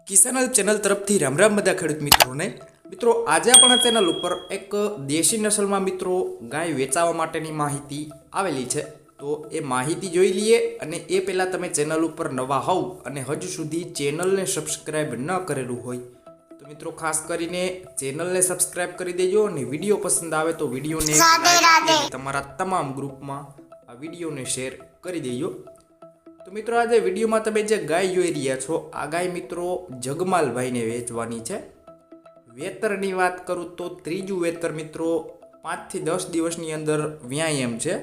કિસાન channel તરફથી રામ રામ બધા ખેડૂત મિત્રોને। મિત્રો આજે આપણા ચેનલ ઉપર એક દેશી નસલમાં મિત્રો ગાય વેચાવા માટેની માહિતી આવેલી છે, તો એ માહિતી જોઈ લઈએ। અને એ પહેલાં તમે ચેનલ ઉપર નવા હોવ અને હજુ સુધી ચેનલને સબસ્ક્રાઈબ ન કરેલું હોય તો મિત્રો ખાસ કરીને ચેનલને સબસ્ક્રાઈબ કરી દેજો અને વિડીયો પસંદ આવે તો વિડીયોને તમારા તમામ ગ્રુપમાં આ વિડીયોને શેર કરી દેજો। તો મિત્રો આજે વિડીયોમાં તમે જે ગાય જોઈ રહ્યા છો આ ગાય મિત્રો જગમાલભાઈને વેચવાની છે। વેતરની વાત કરું તો ત્રીજું વેતર મિત્રો 5 થી 10 દિવસની અંદર વ્યાયામ છે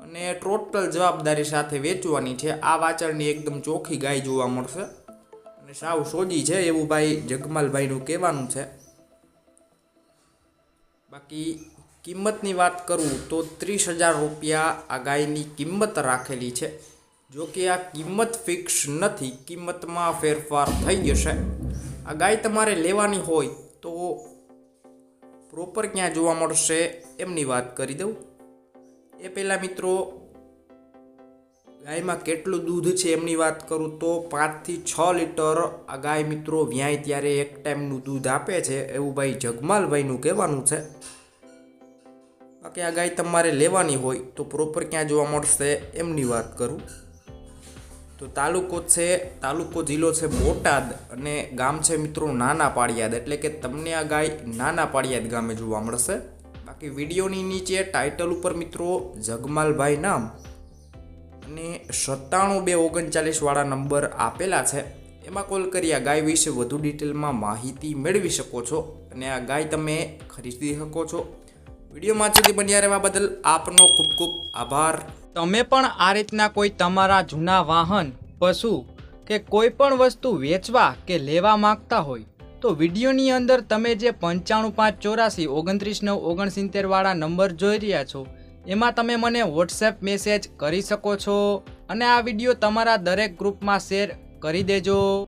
અને ટોટલ જવાબદારી સાથે વેચવાની છે। આ વાચળની એકદમ ચોખ્ખી ગાય જોવા મળશે અને સાવ સોજી છે એવું ભાઈ જગમાલભાઈનું કહેવાનું છે। બાકી કિંમતની વાત કરું તો 30,000 રૂપિયા આ ગાયની કિંમત રાખેલી છે। જો કે આ કિંમત ફિક્સ નથી, કિંમતમાં ફેરફાર થઈ જશે। આ ગાય તમારે લેવાની હોય તો પ્રોપર ક્યાં જોવા મળશે એમની વાત કરી દઉં એ પહેલાં મિત્રો ગાયમાં કેટલું દૂધ છે એમની વાત કરું તો 5 થી 6 લીટર આ ગાય મિત્રો વ્યાય ત્યારે એક ટાઈમનું દૂધ આપે છે એવું ભાઈ જગમાલભાઈનું કહેવાનું છે। બાકી આ ગાય તમારે લેવાની હોય તો પ્રોપર ક્યાં જોવા મળશે એમની વાત કરું તો તાલુકો જિલ્લો છે બોટાદ અને ગામ છે મિત્રો નાના પાળિયાદ, એટલે કે તમને આ ગાય નાના પાળિયાદ ગામે જોવા મળશે। બાકી વિડીયોની નીચે ટાઇટલ ઉપર મિત્રો જગમાલભાઈ નામ અને 97 239 વાળા નંબર આપેલા છે, એમાં કોલ કરી આ ગાય વિશે વધુ ડિટેલમાં માહિતી મેળવી શકો છો અને આ ગાય તમે ખરીદી શકો છો। વિડીયોમાં સુધી બન્યા રહેવા બદલ આપનો ખૂબ ખૂબ આભાર। તમે પણ આ રીતના કોઈ તમારા જૂના વાહન, પશુ કે કોઈ પણ વસ્તુ વેચવા કે લેવા માંગતા હોય તો વિડીયોની અંદર તમે જે 9554893969 વાળા નંબર જોઈ રહ્યા છો એમાં તમે મને વોટ્સએપ મેસેજ કરી શકો છો અને આ વિડીયો તમારા દરેક ગ્રુપમાં શેર કરી દેજો।